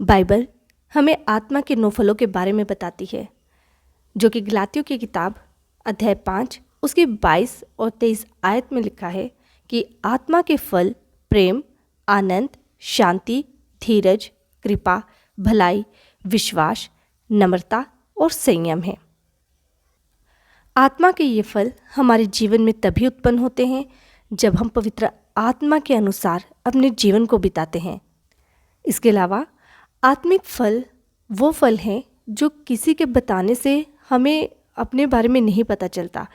Bible हमें आत्मा के 9 फलों के बारे में बताती है, जो कि गलातियों की किताब अध्याय 5 उसकी 22 और 23 आयत में लिखा है कि आत्मा के फल प्रेम, आनंद, शांति, धीरज, कृपा, भलाई, विश्वास, नम्रता और संयम है। आत्मा के ये फल हमारे जीवन में तभी उत्पन्न होते हैं जब हम पवित्र आत्मा के अनुसार अपने जीवन को बिताते हैं। इसके अलावा आत्मिक फल वो फल हैं जो किसी के बताने से हमें अपने बारे में नहीं पता चलता,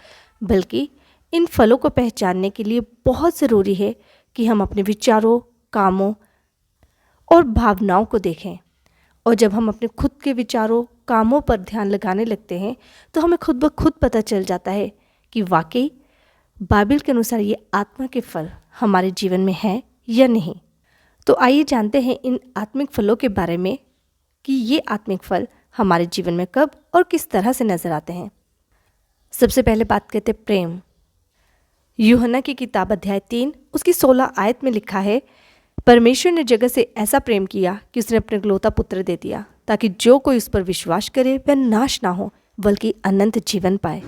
बल्कि इन फलों को पहचानने के लिए बहुत ज़रूरी है कि हम अपने विचारों, कामों और भावनाओं को देखें। और जब हम अपने खुद के विचारों, कामों पर ध्यान लगाने लगते हैं तो हमें खुद ब खुद पता चल जाता है कि वाकई बाइबल के अनुसार ये आत्मा के फल हमारे जीवन में हैं या नहीं। तो आइए जानते हैं इन आत्मिक फलों के बारे में कि ये आत्मिक फल हमारे जीवन में कब और किस तरह से नजर आते हैं। सबसे पहले बात करते हैं प्रेम। यूहन्ना की किताब अध्याय 3 उसकी 16 आयत में लिखा है, परमेश्वर ने जगत से ऐसा प्रेम किया कि उसने अपने इकलौता पुत्र दे दिया, ताकि जो कोई उस पर विश्वास करे वह नाश ना हो बल्कि अनंत जीवन पाए।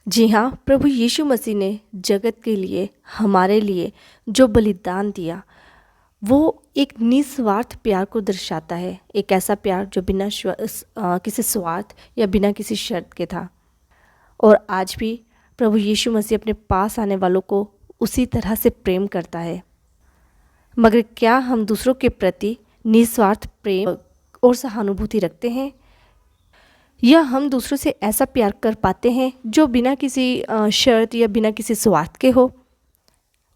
जी हाँ, प्रभु यीशु मसीह ने जगत के लिए, हमारे लिए जो बलिदान दिया वो एक निस्वार्थ प्यार को दर्शाता है। एक ऐसा प्यार जो बिना किसी स्वार्थ या बिना किसी शर्त के था। और आज भी प्रभु यीशु मसीह अपने पास आने वालों को उसी तरह से प्रेम करता है। मगर क्या हम दूसरों के प्रति निस्वार्थ प्रेम और सहानुभूति रखते हैं, या हम दूसरों से ऐसा प्यार कर पाते हैं जो बिना किसी शर्त या बिना किसी स्वार्थ के हो?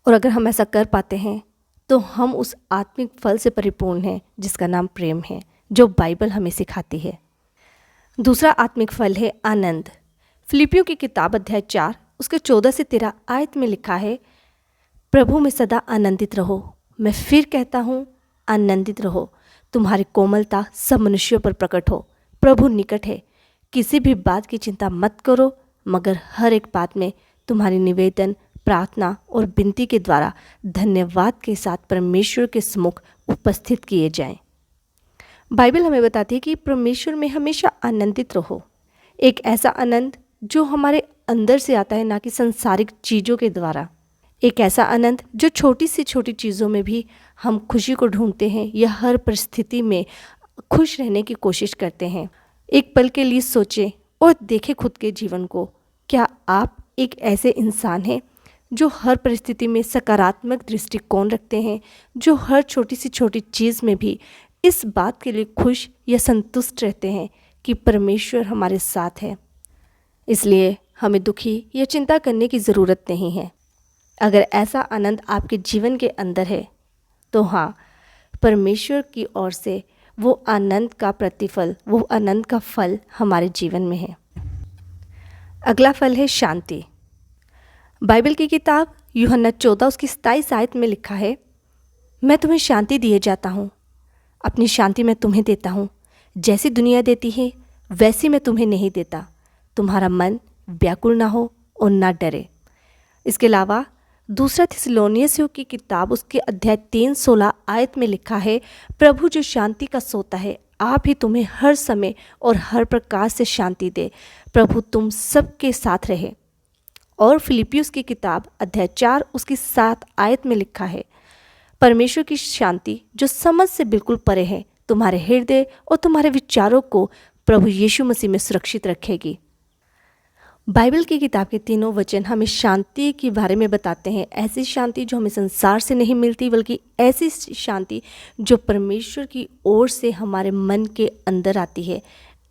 और अगर हम ऐसा कर पाते हैं तो हम उस आत्मिक फल से परिपूर्ण हैं जिसका नाम प्रेम है, जो बाइबल हमें सिखाती है। दूसरा आत्मिक फल है आनंद। फिलिपियों की किताब अध्याय 4 उसके 14 से 13 आयत में लिखा है, प्रभु में सदा आनंदित रहो। मैं फिर कहता हूँ, आनंदित रहो। तुम्हारी कोमलता सब मनुष्यों पर प्रकट हो। प्रभु निकट है। किसी भी बात की चिंता मत करो, मगर हर एक बात में तुम्हारी निवेदन, प्रार्थना और विनती के द्वारा धन्यवाद के साथ परमेश्वर के सम्मुख उपस्थित किए जाएं। बाइबल हमें बताती है कि परमेश्वर में हमेशा आनंदित रहो। एक ऐसा आनंद जो हमारे अंदर से आता है, ना कि सांसारिक चीज़ों के द्वारा। एक ऐसा आनंद जो छोटी सी छोटी चीज़ों में भी हम खुशी को ढूंढते हैं या हर परिस्थिति में खुश रहने की कोशिश करते हैं। एक पल के लिए सोचें और देखें खुद के जीवन को। क्या आप एक ऐसे इंसान हैं जो हर परिस्थिति में सकारात्मक दृष्टिकोण रखते हैं, जो हर छोटी सी छोटी चीज़ में भी इस बात के लिए खुश या संतुष्ट रहते हैं कि परमेश्वर हमारे साथ है? इसलिए हमें दुखी या चिंता करने की ज़रूरत नहीं है। अगर ऐसा आनंद आपके जीवन के अंदर है तो हाँ, परमेश्वर की ओर से वो आनंद का प्रतिफल, वो आनंद का फल हमारे जीवन में है। अगला फल है शांति। बाइबल की किताब यूहन्ना 14 उसकी 27 आयत में लिखा है, मैं तुम्हें शांति दिए जाता हूँ, अपनी शांति मैं तुम्हें देता हूँ। जैसी दुनिया देती है वैसी मैं तुम्हें नहीं देता। तुम्हारा मन व्याकुल ना हो और ना डरे। इसके अलावा दूसरा थिस्सलुनीसियों की किताब उसके अध्याय 3 16 आयत में लिखा है, प्रभु जो शांति का सोता है आप ही तुम्हें हर समय और हर प्रकार से शांति दे। प्रभु तुम सबके साथ रहे। और फिलिपियों की किताब अध्याय 4 उसकी 7 आयत में लिखा है, परमेश्वर की शांति जो समझ से बिल्कुल परे है तुम्हारे हृदय और तुम्हारे विचारों को प्रभु यीशु मसीह में सुरक्षित रखेगी। बाइबल की किताब के तीनों वचन हमें शांति के बारे में बताते हैं। ऐसी शांति जो हमें संसार से नहीं मिलती, बल्कि ऐसी शांति जो परमेश्वर की ओर से हमारे मन के अंदर आती है।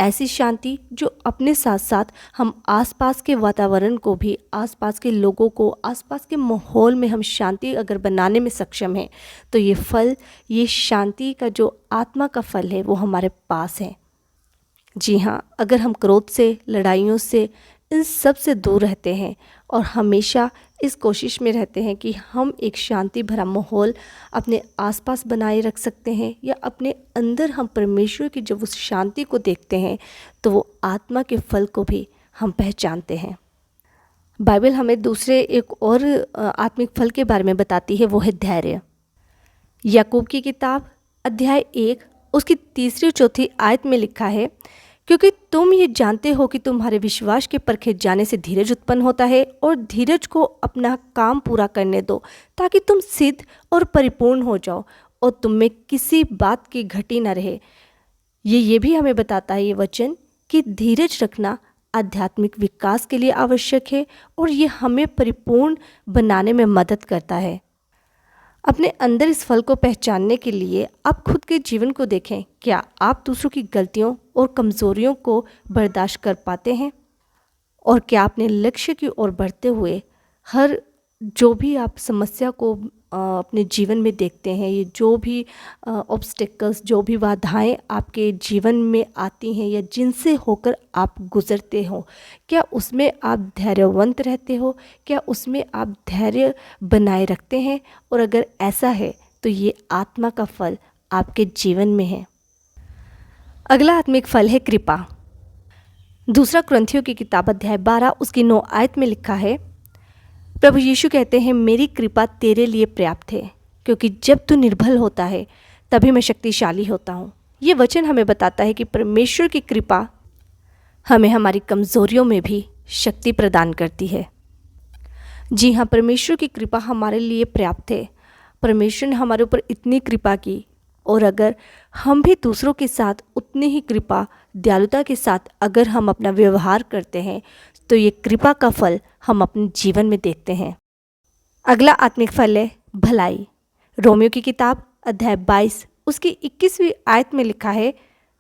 ऐसी शांति जो अपने साथ साथ हम आसपास के वातावरण को भी, आसपास के लोगों को, आसपास के माहौल में हम शांति अगर बनाने में सक्षम हैं तो ये फल, ये शांति का जो आत्मा का फल है वो हमारे पास है। जी हाँ, अगर हम क्रोध से, लड़ाइयों से, इन सब से दूर रहते हैं और हमेशा इस कोशिश में रहते हैं कि हम एक शांति भरा माहौल अपने आसपास बनाए रख सकते हैं, या अपने अंदर हम परमेश्वर की जब उस शांति को देखते हैं तो वो आत्मा के फल को भी हम पहचानते हैं। बाइबल हमें दूसरे एक और आत्मिक फल के बारे में बताती है, वो है धैर्य। याकूब की किताब अध्याय 1 उसकी 3 और 4 आयत में लिखा है, क्योंकि तुम ये जानते हो कि तुम्हारे विश्वास के परखे जाने से धीरज उत्पन्न होता है, और धीरज को अपना काम पूरा करने दो ताकि तुम सिद्ध और परिपूर्ण हो जाओ और तुम में किसी बात की घटी न रहे। ये भी हमें बताता है ये वचन कि धीरज रखना आध्यात्मिक विकास के लिए आवश्यक है और ये हमें परिपूर्ण बनाने में मदद करता है। अपने अंदर इस फल को पहचानने के लिए आप खुद के जीवन को देखें। क्या आप दूसरों की गलतियों और कमज़ोरियों को बर्दाश्त कर पाते हैं? और क्या अपने लक्ष्य की ओर बढ़ते हुए हर जो भी आप समस्या को अपने जीवन में देखते हैं, ये जो भी ऑब्स्टेकल्स, जो भी बाधाएं आपके जीवन में आती हैं या जिनसे होकर आप गुजरते हो, क्या उसमें आप धैर्यवंत रहते हो? क्या उसमें आप धैर्य बनाए रखते हैं? और अगर ऐसा है तो ये आत्मा का फल आपके जीवन में है। अगला आत्मिक फल है कृपा। 2 कुरिन्थियों की किताब अध्याय 12 उसकी 9 आयत में लिखा है, प्रभु यीशु कहते हैं, मेरी कृपा तेरे लिए पर्याप्त है, क्योंकि जब तू निर्बल होता है तभी मैं शक्तिशाली होता हूँ। ये वचन हमें बताता है कि परमेश्वर की कृपा हमें हमारी कमज़ोरियों में भी शक्ति प्रदान करती है। जी हाँ, परमेश्वर की कृपा हमारे लिए पर्याप्त है। परमेश्वर ने हमारे ऊपर इतनी कृपा की, और अगर हम भी दूसरों के साथ उतनी ही कृपा दयालुता के साथ अगर हम अपना व्यवहार करते हैं तो ये कृपा का फल हम अपने जीवन में देखते हैं। अगला आत्मिक फल है भलाई। रोमियो की किताब अध्याय 22 उसकी 21वीं आयत में लिखा है,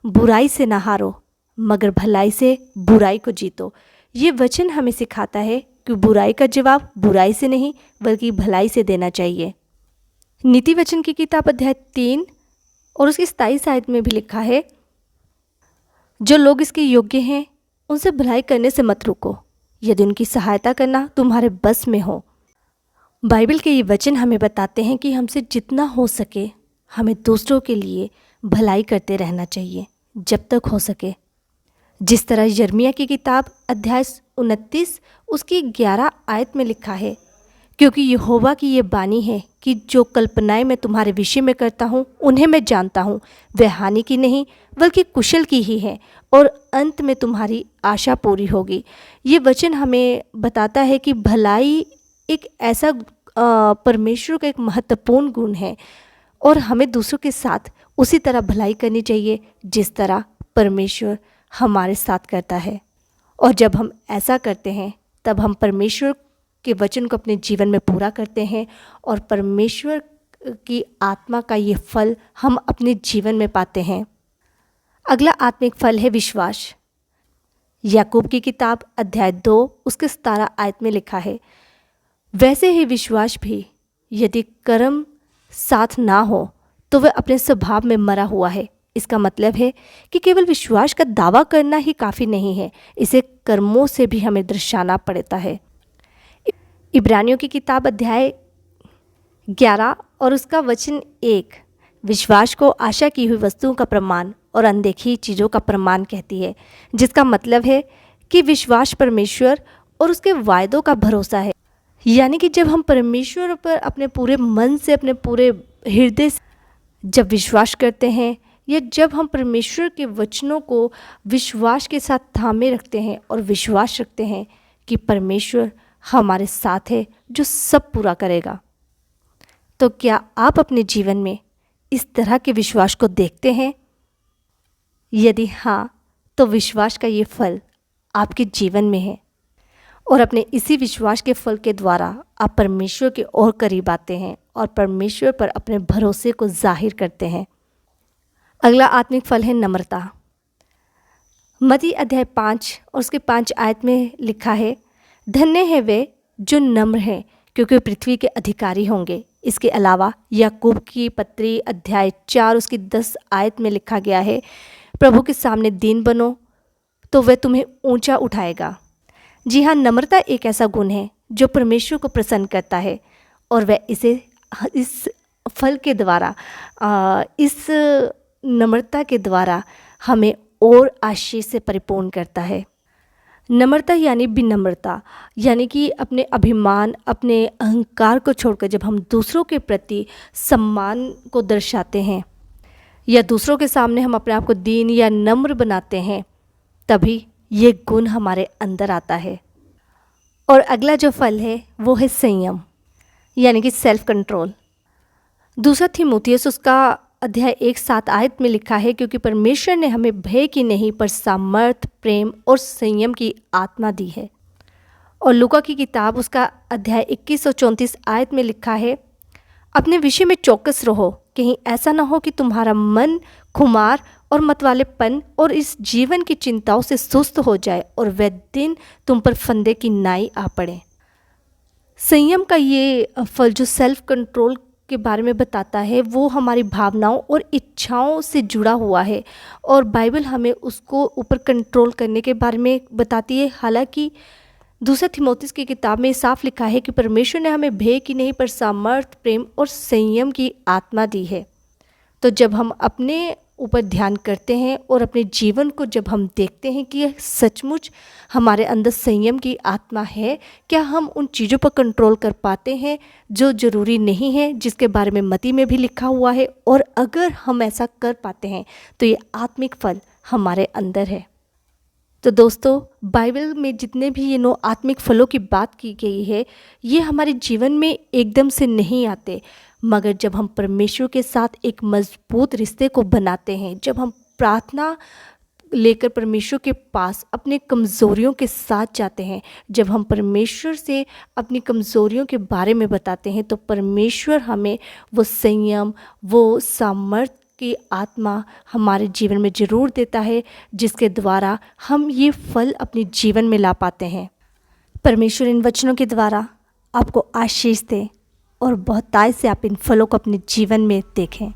बुराई से ना हारो मगर भलाई से बुराई को जीतो। ये वचन हमें सिखाता है कि बुराई का जवाब बुराई से नहीं बल्कि भलाई से देना चाहिए। नीति वचन की किताब अध्याय 3 और उसकी 27 आयत में भी लिखा है, जो लोग इसके योग्य हैं उनसे भलाई करने से मत रुको, यदि उनकी सहायता करना तुम्हारे बस में हो। बाइबल के ये वचन हमें बताते हैं कि हमसे जितना हो सके हमें दूसरों के लिए भलाई करते रहना चाहिए जब तक हो सके। जिस तरह यिर्मयाह की किताब अध्याय 29 उसकी 11 आयत में लिखा है, क्योंकि यहोवा की ये बानी है कि जो कल्पनाएं मैं तुम्हारे विषय में करता हूँ उन्हें मैं जानता हूँ, वह हानि की नहीं बल्कि कुशल की ही है, और अंत में तुम्हारी आशा पूरी होगी। ये वचन हमें बताता है कि भलाई एक ऐसा परमेश्वर का एक महत्वपूर्ण गुण है, और हमें दूसरों के साथ उसी तरह भलाई करनी चाहिए जिस तरह परमेश्वर हमारे साथ करता है। और जब हम ऐसा करते हैं तब हम परमेश्वर के वचन को अपने जीवन में पूरा करते हैं, और परमेश्वर की आत्मा का ये फल हम अपने जीवन में पाते हैं। अगला आत्मिक फल है विश्वास। याकूब की किताब अध्याय 2 उसके 17 आयत में लिखा है, वैसे ही विश्वास भी यदि कर्म साथ ना हो तो वह अपने स्वभाव में मरा हुआ है। इसका मतलब है कि केवल विश्वास का दावा करना ही काफ़ी नहीं है, इसे कर्मों से भी हमें दर्शाना पड़ता है। इब्रानियों की किताब अध्याय 11 और उसका वचन 1 विश्वास को आशा की हुई वस्तुओं का प्रमाण और अनदेखी चीज़ों का प्रमाण कहती है, जिसका मतलब है कि विश्वास परमेश्वर और उसके वायदों का भरोसा है। यानी कि जब हम परमेश्वर पर अपने पूरे मन से, अपने पूरे हृदय से जब विश्वास करते हैं, या जब हम परमेश्वर के वचनों को विश्वास के साथ थामे रखते हैं और विश्वास रखते हैं कि परमेश्वर हमारे साथ है जो सब पूरा करेगा, तो क्या आप अपने जीवन में इस तरह के विश्वास को देखते हैं? यदि हाँ, तो विश्वास का ये फल आपके जीवन में है, और अपने इसी विश्वास के फल के द्वारा आप परमेश्वर के और करीब आते हैं और परमेश्वर पर अपने भरोसे को जाहिर करते हैं। अगला आत्मिक फल है नम्रता। मत्ती अध्याय 5 और उसके 5 आयत में लिखा है, धन्य है वे जो नम्र हैं क्योंकि पृथ्वी के अधिकारी होंगे। इसके अलावा याकूब की पत्री अध्याय 4 उसकी 10 आयत में लिखा गया है, प्रभु के सामने दीन बनो तो वह तुम्हें ऊंचा उठाएगा। जी हाँ, नम्रता एक ऐसा गुण है जो परमेश्वर को प्रसन्न करता है, और वह इस फल के द्वारा, इस नम्रता के द्वारा हमें और आशीष से परिपूर्ण करता है। नम्रता यानी विनम्रता, यानी कि अपने अभिमान, अपने अहंकार को छोड़कर जब हम दूसरों के प्रति सम्मान को दर्शाते हैं, या दूसरों के सामने हम अपने आप को दीन या नम्र बनाते हैं, तभी ये गुण हमारे अंदर आता है। और अगला जो फल है वो है संयम, यानी कि सेल्फ कंट्रोल। दूसरा तीमुथियुस उसका अध्याय 1:7 में लिखा है, क्योंकि परमेश्वर ने हमें भय की नहीं पर सामर्थ, प्रेम और संयम की आत्मा दी है। और लूका की किताब उसका अध्याय 21 और 34 में लिखा है, अपने विषय में चौकस रहो, कहीं ऐसा ना हो कि तुम्हारा मन खुमार और मतवालेपन और इस जीवन की चिंताओं से सुस्त हो जाए और वह दिन तुम पर फंदे की नाई आ पड़े। संयम का ये फल जो सेल्फ कंट्रोल के बारे में बताता है, वो हमारी भावनाओं और इच्छाओं से जुड़ा हुआ है, और बाइबल हमें उसको ऊपर कंट्रोल करने के बारे में बताती है। हालांकि दूसरा तीमुथियुस की किताब में साफ लिखा है कि परमेश्वर ने हमें भय की नहीं पर सामर्थ, प्रेम और संयम की आत्मा दी है। तो जब हम अपने ऊपर ध्यान करते हैं और अपने जीवन को जब हम देखते हैं कि यह सचमुच हमारे अंदर संयम की आत्मा है, क्या हम उन चीज़ों पर कंट्रोल कर पाते हैं जो ज़रूरी नहीं है, जिसके बारे में मत्ती में भी लिखा हुआ है। और अगर हम ऐसा कर पाते हैं तो ये आत्मिक फल हमारे अंदर है। तो दोस्तों, बाइबल में जितने भी ये 9 आत्मिक फलों की बात की गई है, ये हमारे जीवन में एकदम से नहीं आते, मगर जब हम परमेश्वर के साथ एक मजबूत रिश्ते को बनाते हैं, जब हम प्रार्थना लेकर परमेश्वर के पास अपने कमज़ोरियों के साथ जाते हैं, जब हम परमेश्वर से अपनी कमज़ोरियों के बारे में बताते हैं, तो परमेश्वर हमें वो संयम, वो सामर्थ्य की आत्मा हमारे जीवन में ज़रूर देता है, जिसके द्वारा हम ये फल अपने जीवन में ला पाते हैं। परमेश्वर इन वचनों के द्वारा आपको आशीष दे और बहुतायत से आप इन फलों को अपने जीवन में देखें।